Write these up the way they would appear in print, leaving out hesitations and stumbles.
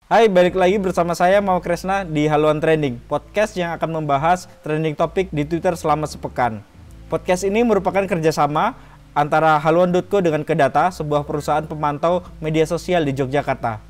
Hai, balik lagi bersama saya Mau Kresna di Haluan Trending, podcast yang akan membahas trending topik di Twitter selama sepekan. Podcast ini merupakan kerjasama antara haluan.co dengan Kedata, sebuah perusahaan pemantau media sosial di Yogyakarta.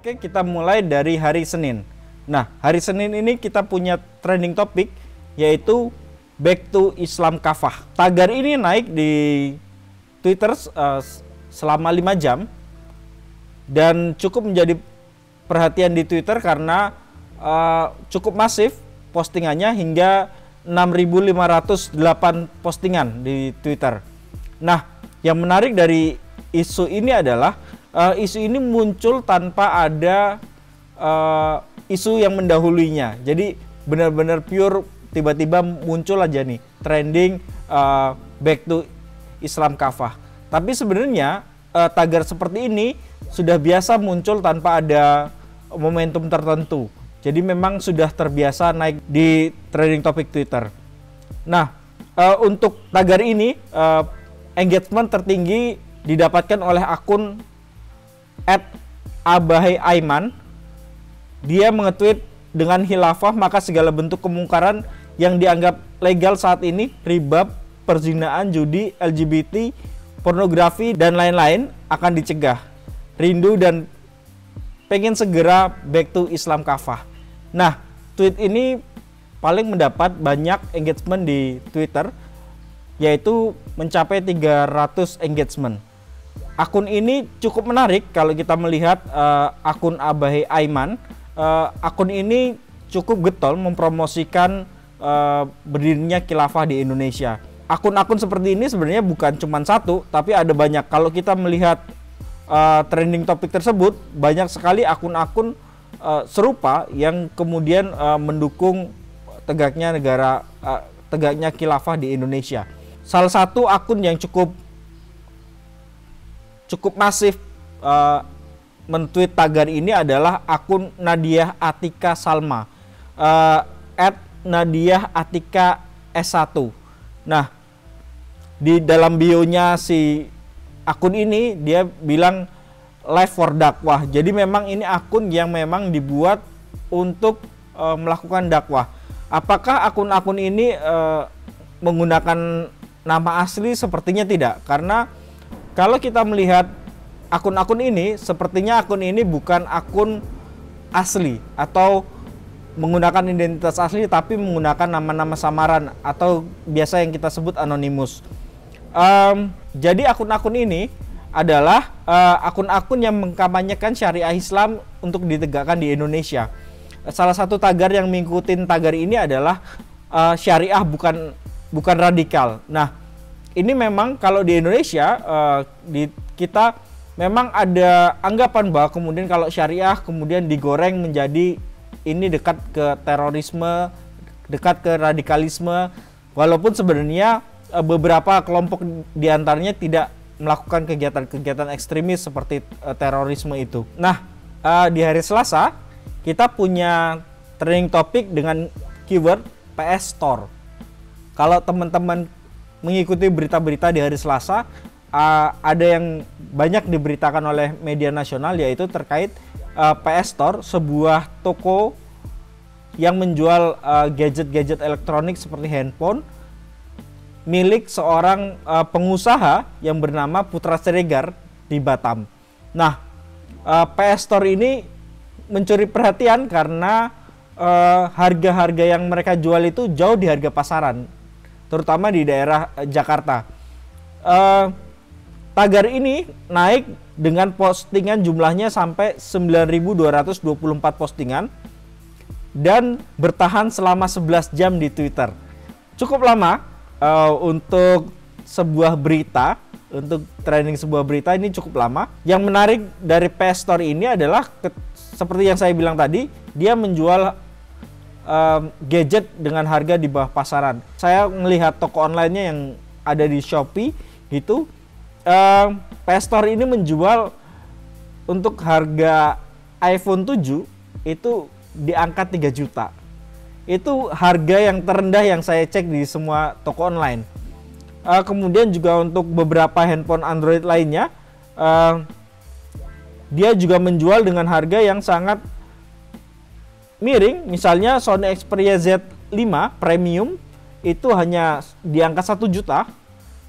Oke, kita mulai dari hari Senin. Nah, hari Senin ini kita punya trending topik yaitu Back to Islam Kafah. Tagar ini naik di Twitter selama 5 jam dan cukup menjadi perhatian di Twitter karena cukup masif postingannya hingga 6.508 postingan di Twitter. Nah, yang menarik dari isu ini adalah isu ini muncul tanpa ada isu yang mendahulunya. Jadi benar-benar pure tiba-tiba muncul aja nih trending Back to Islam Kafah. Tapi sebenarnya tagar seperti ini sudah biasa muncul tanpa ada momentum tertentu. Jadi memang sudah terbiasa naik di trending topik Twitter. Nah, untuk tagar ini engagement tertinggi didapatkan oleh akun @abahaiaiman. Dia mengetweet dengan khilafah maka segala bentuk kemungkaran yang dianggap legal saat ini, riba, perzinaan, judi, LGBT, pornografi dan lain-lain akan dicegah. Rindu dan pengen segera back to Islam Kafah. Nah, tweet ini paling mendapat banyak engagement di Twitter, yaitu mencapai 300 engagement. Akun ini cukup menarik kalau kita melihat akun abahaiaiman. Akun ini cukup getol mempromosikan berdirinya khilafah di Indonesia. Akun-akun seperti ini sebenarnya bukan cuma satu, tapi ada banyak. Kalau kita melihat trending topik tersebut, banyak sekali akun-akun serupa yang kemudian mendukung tegaknya khilafah di Indonesia. Salah satu akun yang cukup masif mentweet tagar ini adalah akun Nadia Atika Salma @Nadia Atika S1. Nah, di dalam bionya si akun ini dia bilang live for dakwah. Jadi memang ini akun yang memang dibuat untuk melakukan dakwah. Apakah akun-akun ini menggunakan nama asli? Sepertinya tidak, karena kalau kita melihat akun-akun ini, sepertinya akun ini bukan akun asli atau menggunakan identitas asli, tapi menggunakan nama-nama samaran atau biasa yang kita sebut anonimus. Jadi akun-akun ini adalah akun-akun yang mengkampanyekan syariah Islam untuk ditegakkan di Indonesia. Salah satu tagar yang mengikuti tagar ini adalah syariah bukan radikal. Nah, ini memang kalau di Indonesia kita memang ada anggapan bahwa kemudian kalau syariah kemudian digoreng menjadi ini dekat ke terorisme, dekat ke radikalisme, walaupun sebenarnya beberapa kelompok diantaranya tidak melakukan kegiatan-kegiatan ekstremis seperti terorisme itu. Nah, di hari Selasa kita punya trending topik dengan keyword PS Store. Kalau teman-teman mengikuti berita-berita di hari Selasa, ada yang banyak diberitakan oleh media nasional, yaitu terkait PS Store, sebuah toko yang menjual gadget-gadget elektronik seperti handphone milik seorang pengusaha yang bernama Putra Siregar di Batam. Nah, PS Store ini mencuri perhatian karena harga-harga yang mereka jual itu jauh di harga pasaran, terutama di daerah Jakarta. Tagar ini naik dengan postingan jumlahnya sampai 9.224 postingan dan bertahan selama 11 jam di Twitter. Cukup lama untuk sebuah berita, untuk trending sebuah berita ini cukup lama. Yang menarik dari PS Store ini adalah seperti yang saya bilang tadi, dia menjual gadget dengan harga di bawah pasaran. Saya melihat toko online-nya yang ada di Shopee gitu, PS Store ini menjual untuk harga iPhone 7 itu di angka 3 juta. Itu harga yang terendah yang saya cek di semua toko online. Kemudian juga untuk beberapa handphone Android lainnya, dia juga menjual dengan harga yang sangat miring. Misalnya Sony Xperia Z5 Premium itu hanya di angka 1 juta.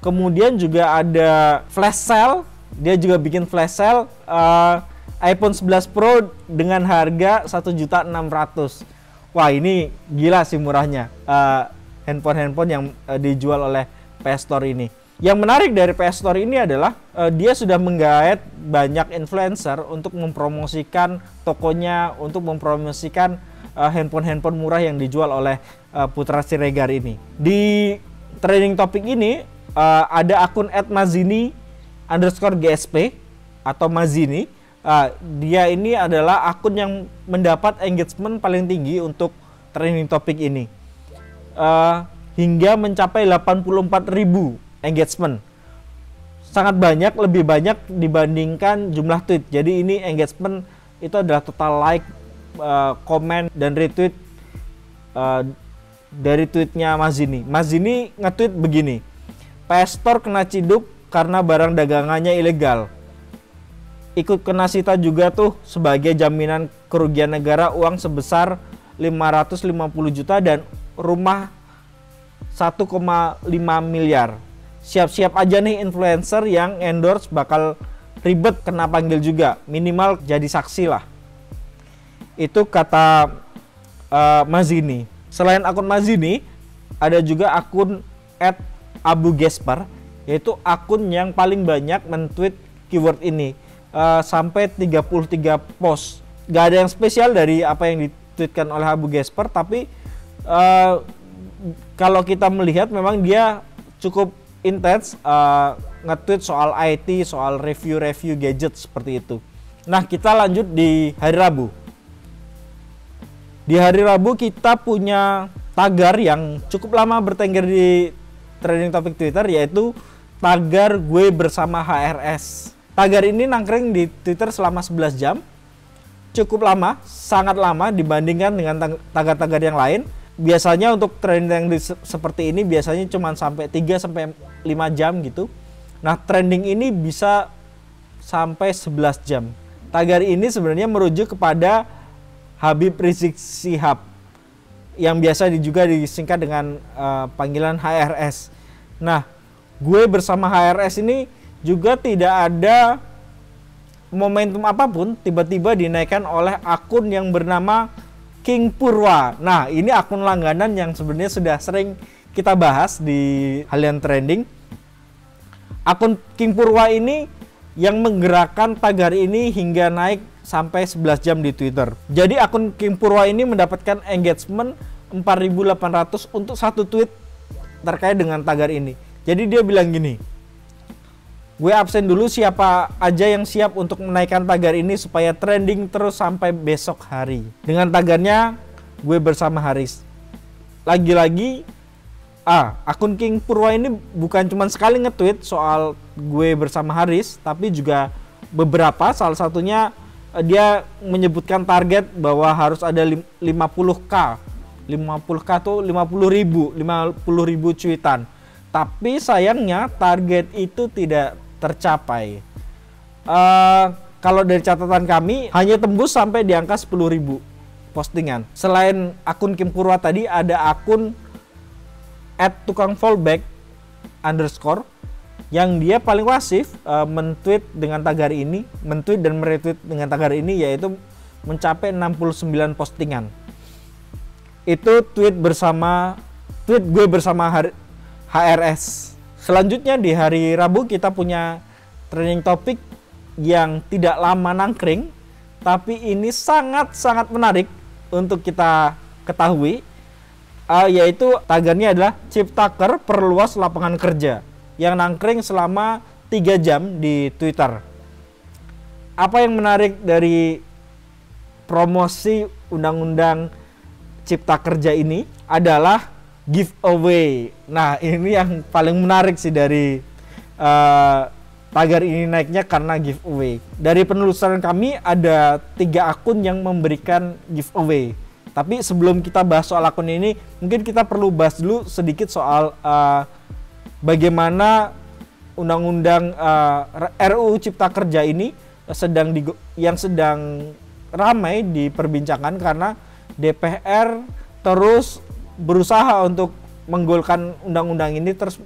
Kemudian juga ada flash sale, dia juga bikin flash sale iPhone 11 Pro dengan harga 1.600.000. Wah, ini gila sih murahnya handphone-handphone yang dijual oleh PS Store ini. Yang menarik dari PS Store ini adalah dia sudah menggait banyak influencer untuk mempromosikan tokonya, untuk mempromosikan handphone-handphone murah yang dijual oleh Putra Siregar ini. Di trending topik ini ada akun @mazini_GSP atau Mazini. Dia ini adalah akun yang mendapat engagement paling tinggi untuk trending topik ini, hingga mencapai 84.000 engagement. Sangat banyak, lebih banyak dibandingkan jumlah tweet. Jadi ini engagement itu adalah total like, komen, dan retweet dari tweetnya Mazini. Mazini nge-tweet begini: PS Store kena ciduk karena barang dagangannya ilegal. Ikut kena sita juga tuh sebagai jaminan kerugian negara uang sebesar 550 juta dan rumah 1,5 miliar. Siap-siap aja nih influencer yang endorse bakal ribet kena panggil juga, minimal jadi saksi lah. Itu kata Mazini. Selain akun Mazini, ada juga akun @abugesper, yaitu akun yang paling banyak men-tweet keyword ini. Sampai 33 post. Gak ada yang spesial dari apa yang ditweetkan oleh Abu Gesper, tapi kalau kita melihat memang dia cukup intens nge-tweet soal IT, soal review-review gadget seperti itu. Nah, kita lanjut di hari Rabu. Di hari Rabu kita punya tagar yang cukup lama bertengger di trending topik Twitter, yaitu tagar gue bersama HRS. Tagar ini nangkring di Twitter selama 11 jam. Cukup lama, sangat lama dibandingkan dengan tagar-tagar yang lain. Biasanya untuk trending seperti ini biasanya cuma sampai 3-5 jam gitu. Nah, trending ini bisa sampai 11 jam. Tagar ini sebenarnya merujuk kepada Habib Rizik Syihab yang biasa juga disingkat dengan panggilan HRS. Nah, gue bersama HRS ini juga tidak ada momentum apapun tiba-tiba dinaikkan oleh akun yang bernama King Purwa. Nah, ini akun langganan yang sebenarnya sudah sering kita bahas di halian trending. Akun King Purwa ini yang menggerakkan tagar ini hingga naik sampai 11 jam di Twitter. Jadi akun King Purwa ini mendapatkan engagement 4.800 untuk satu tweet terkait dengan tagar ini. Jadi dia bilang gini: gue absen dulu, siapa aja yang siap untuk menaikkan tagar ini supaya trending terus sampai besok hari. Dengan tagarnya gue bersama Haris. Lagi-lagi akun King Purwa ini bukan cuma sekali nge-tweet soal gue bersama Haris, tapi juga beberapa, salah satunya dia menyebutkan target bahwa harus ada 50k. 50k tuh 50.000 cuitan. Tapi sayangnya target itu tidak tercapai. Kalau dari catatan kami hanya tembus sampai di angka 10.000 postingan. Selain akun King Purwa tadi, ada akun @tukangfallback_ yang dia paling masif men-tweet dengan tagar ini, men-tweet dan meretweet dengan tagar ini, yaitu mencapai 69 postingan. Itu tweet gue bersama HRS. Selanjutnya di hari Rabu kita punya trending topik yang tidak lama nangkring, tapi ini sangat-sangat menarik untuk kita ketahui, yaitu tagarnya adalah Ciptaker perluas lapangan kerja, yang nangkring selama 3 jam di Twitter. Apa yang menarik dari promosi undang-undang Cipta Kerja ini adalah giveaway. Nah, ini yang paling menarik sih dari tagar ini naiknya karena giveaway. Dari penelusuran kami ada 3 akun yang memberikan giveaway. Tapi sebelum kita bahas soal akun ini, mungkin kita perlu bahas dulu sedikit soal bagaimana undang-undang RUU Cipta Kerja ini yang sedang ramai diperbincangkan karena DPR terus berusaha untuk menggolkan undang-undang ini, terus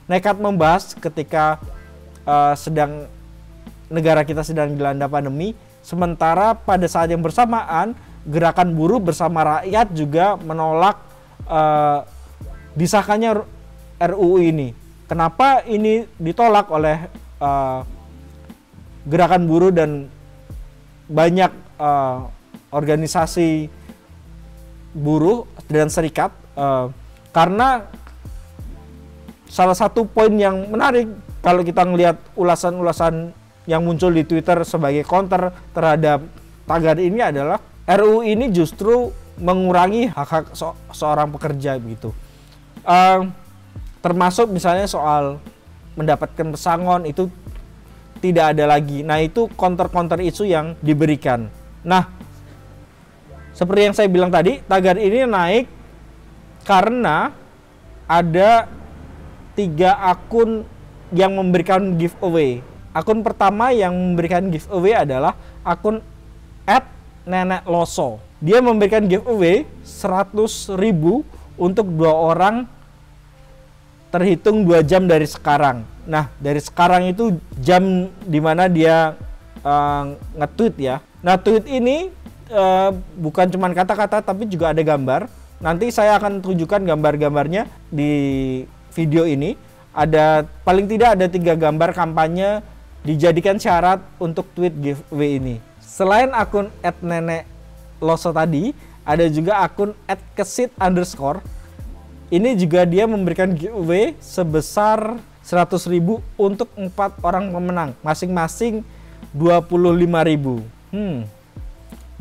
nekat membahas ketika negara kita sedang dilanda pandemi. Sementara pada saat yang bersamaan gerakan buruh bersama rakyat juga menolak disahkannya RUU ini. Kenapa ini ditolak oleh gerakan buruh dan banyak organisasi buruh dan serikat? Karena salah satu poin yang menarik kalau kita ngelihat ulasan-ulasan yang muncul di Twitter sebagai counter terhadap tagar ini adalah RUU ini justru mengurangi hak-hak seorang pekerja begitu. Termasuk misalnya soal mendapatkan pesangon itu tidak ada lagi. Nah, itu counter isu yang diberikan. Nah, seperti yang saya bilang tadi, tagar ini naik karena ada 3 akun yang memberikan giveaway. Akun pertama yang memberikan giveaway adalah akun @nenekloso. Dia memberikan giveaway 100.000 untuk 2 orang terhitung 2 jam dari sekarang. Nah, dari sekarang itu jam dimana dia nge-tweet ya. Nah, tweet ini bukan cuma kata-kata tapi juga ada gambar. Nanti saya akan tunjukkan gambar-gambarnya di video ini. Paling tidak ada 3 gambar kampanye dijadikan syarat untuk tweet giveaway ini. Selain akun @nenekloso tadi, ada juga akun @kesit_. Ini juga dia memberikan giveaway sebesar 100.000 untuk 4 orang pemenang, masing-masing 25.000.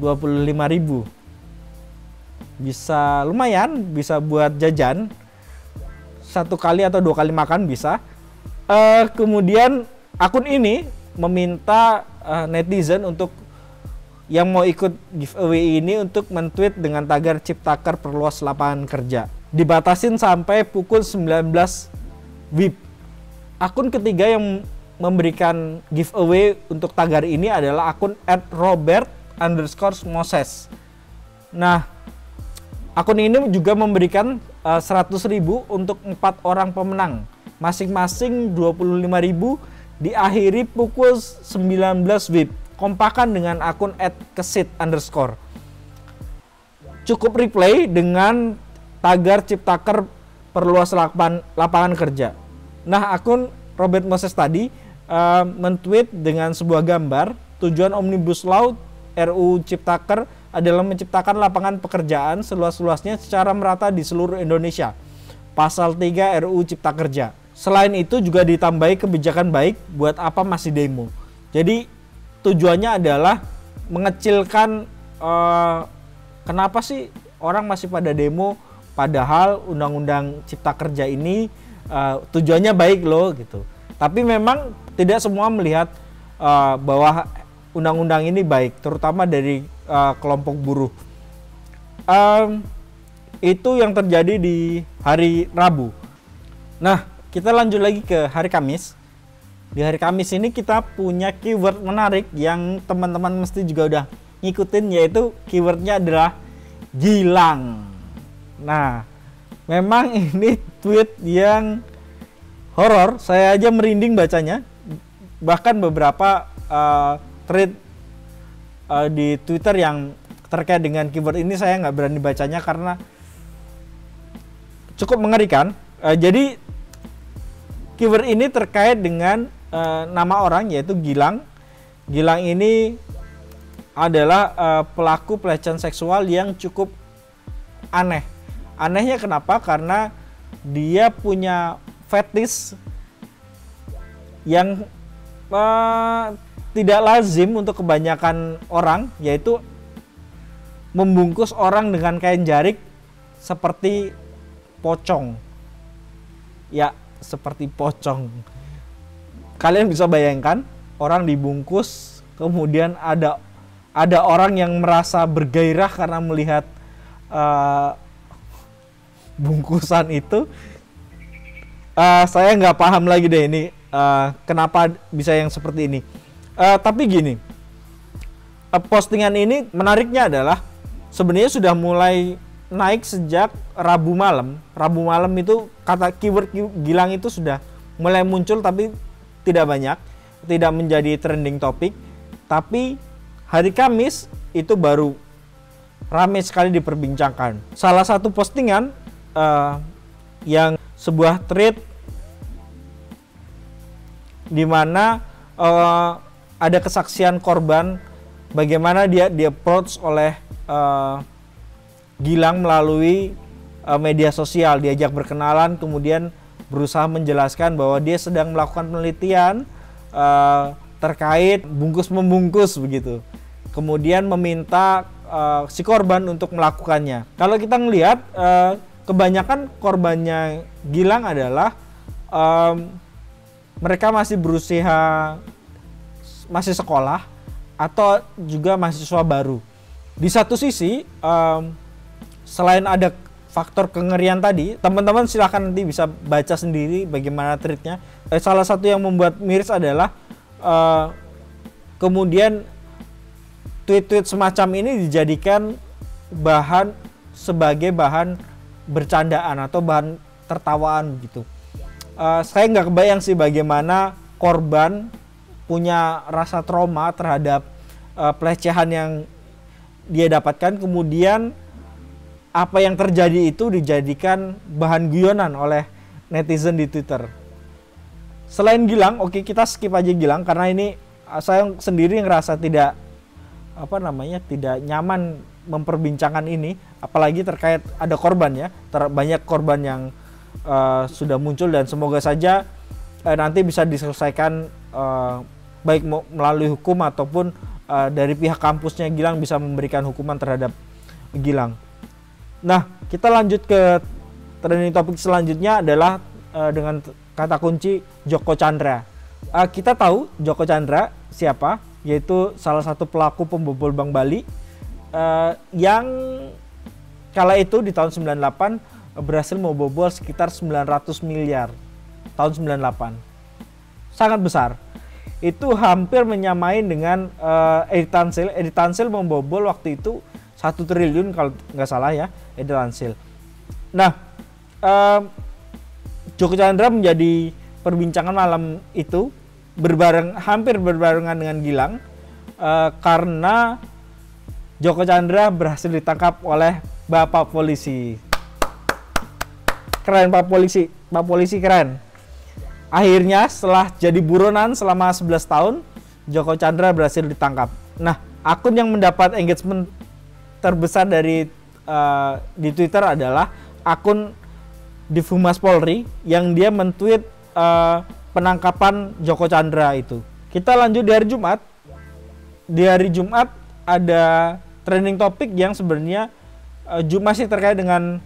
25.000. Bisa lumayan, bisa buat jajan 1 kali atau 2 kali makan bisa. Kemudian akun ini meminta netizen untuk yang mau ikut giveaway ini untuk men-tweet dengan tagar Ciptaker perluas lapangan kerja. Dibatasin sampai pukul 19 WIB. Akun ketiga yang memberikan giveaway untuk tagar ini adalah akun @robert_moses. Nah, akun ini juga memberikan 100.000 untuk 4 orang pemenang, masing-masing 25.000, diakhiri pukul 19 WIB. Kompakan dengan akun @kesit_. Cukup replay dengan tagar Ciptaker perluas lapangan kerja. Nah, akun Robert Moses tadi men-tweet dengan sebuah gambar. Tujuan Omnibus Law RUU Ciptaker adalah menciptakan lapangan pekerjaan seluas-luasnya secara merata di seluruh Indonesia. Pasal 3 RUU Cipta Kerja. Selain itu juga ditambahi kebijakan baik buat apa masih demo. Jadi tujuannya adalah mengecilkan kenapa sih orang masih pada demo padahal Undang-Undang Cipta Kerja ini tujuannya baik loh gitu. Tapi memang tidak semua melihat bahwa undang-undang ini baik, terutama dari kelompok buruh. Itu yang terjadi di hari Rabu. Nah, kita lanjut lagi ke hari Kamis. Di hari Kamis ini kita punya keyword menarik yang teman-teman mesti juga udah ngikutin, yaitu keywordnya adalah Gilang. Nah, memang ini tweet yang horor, saya aja merinding bacanya. Bahkan beberapa thread di Twitter yang terkait dengan keyword ini saya nggak berani bacanya karena cukup mengerikan. Jadi keyword ini terkait dengan nama orang, yaitu Gilang. Gilang ini adalah pelaku pelecehan seksual yang cukup aneh. Anehnya kenapa? Karena dia punya fetish yang tidak lazim untuk kebanyakan orang, yaitu membungkus orang dengan kain jarik seperti pocong. Ya, seperti pocong. kalian bisa bayangkan orang dibungkus, kemudian ada orang yang merasa bergairah karena melihat bungkusan itu. Saya nggak paham lagi deh ini kenapa bisa yang seperti ini. Tapi gini, postingan ini menariknya adalah sebenarnya sudah mulai naik sejak Rabu malam. Rabu malam itu kata keyword Gilang itu sudah mulai muncul, tapi tidak banyak, tidak menjadi trending topik. Tapi hari Kamis itu baru ramai sekali diperbincangkan. Salah satu postingan yang sebuah thread di mana ada kesaksian korban, bagaimana dia approach oleh Gilang melalui media sosial, diajak berkenalan, kemudian berusaha menjelaskan bahwa dia sedang melakukan penelitian terkait bungkus-membungkus begitu. Kemudian meminta si korban untuk melakukannya. Kalau kita ngelihat kebanyakan korbannya Gilang adalah mereka masih berusia, masih sekolah atau juga mahasiswa baru. Di satu sisi selain ada faktor kengerian tadi, teman-teman silahkan nanti bisa baca sendiri bagaimana treatnya. Salah satu yang membuat miris adalah kemudian tweet-tweet semacam ini dijadikan sebagai bahan bercandaan atau bahan tertawaan gitu. Saya nggak kebayang sih bagaimana korban punya rasa trauma terhadap pelecehan yang dia dapatkan, kemudian apa yang terjadi itu dijadikan bahan guyonan oleh netizen di Twitter. Selain Gilang, oke, kita skip aja Gilang karena ini saya sendiri ngerasa tidak tidak nyaman memperbincangkan ini, apalagi terkait ada korban ya, banyak korban yang sudah muncul, dan semoga saja nanti bisa diselesaikan baik melalui hukum ataupun dari pihak kampusnya Gilang bisa memberikan hukuman terhadap Gilang. Nah, kita lanjut ke trending topik selanjutnya adalah dengan kata kunci Joko Chandra. Kita tahu Joko Chandra siapa, yaitu salah satu pelaku pembobol Bank Bali yang kala itu di tahun 98 berhasil membobol sekitar 900 miliar tahun 98. Sangat besar. Itu hampir menyamai dengan Edi Tansil. Edi Tansil membobol waktu itu 1 triliun kalau nggak salah ya, Edi Tansil. Nah, Joko Chandra menjadi perbincangan malam itu hampir berbarengan dengan Gilang karena Joko Chandra berhasil ditangkap oleh Bapak Polisi. Keren Pak Polisi, Pak Polisi keren. Akhirnya setelah jadi buronan selama 11 tahun, Joko Chandra berhasil ditangkap. Nah, akun yang mendapat engagement terbesar di Twitter adalah akun Divhumas Polri yang dia mentweet penangkapan Joko Chandra itu. Kita lanjut di hari Jumat. Di hari Jumat ada trending topik yang sebenarnya masih terkait dengan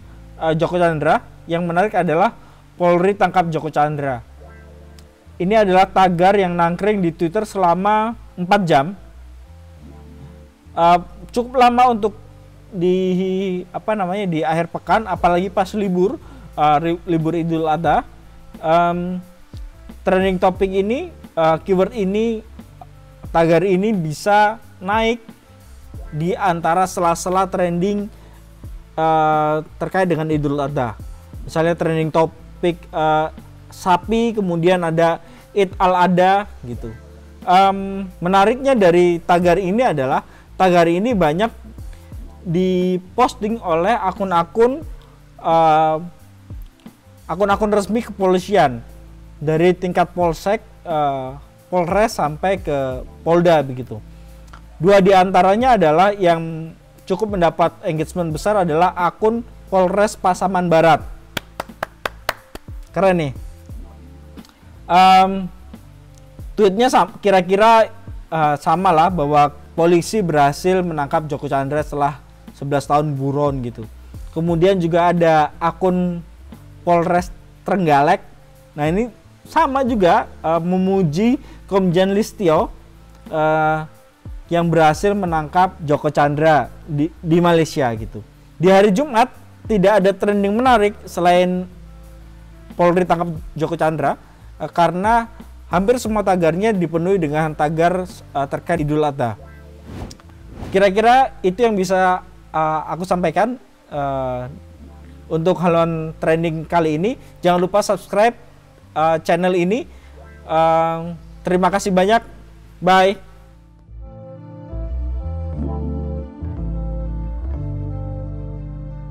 Joko Chandra. Yang menarik adalah Polri tangkap Joko Chandra. Ini adalah tagar yang nangkring di Twitter selama 4 jam. Cukup lama untuk di akhir pekan, apalagi pas libur Idul Adha. Trending topik ini, keyword ini, tagar ini bisa naik di antara sela-sela trending terkait dengan Idul Adha. Misalnya trending topik sapi, kemudian ada Id al-Adha gitu. Menariknya dari tagar ini adalah tagar ini banyak diposting oleh akun-akun resmi kepolisian dari tingkat polsek, polres sampai ke polda begitu. 2 diantaranya adalah yang cukup mendapat engagement besar adalah akun Polres Pasaman Barat. Keren nih. Tweetnya kira-kira sama lah, bahwa polisi berhasil menangkap Joko Chandra setelah 11 tahun buron gitu. Kemudian juga ada akun Polres Trenggalek. Nah, ini sama juga memuji Komjen Listio yang berhasil menangkap Joko Chandra di Malaysia gitu. Di hari Jumat tidak ada trending menarik selain Polri tangkap Joko Chandra karena hampir semua tagarnya dipenuhi dengan tagar terkait Idul Adha. Kira-kira itu yang bisa aku sampaikan untuk haluan trending kali ini. Jangan lupa subscribe channel ini. Terima kasih banyak. Bye.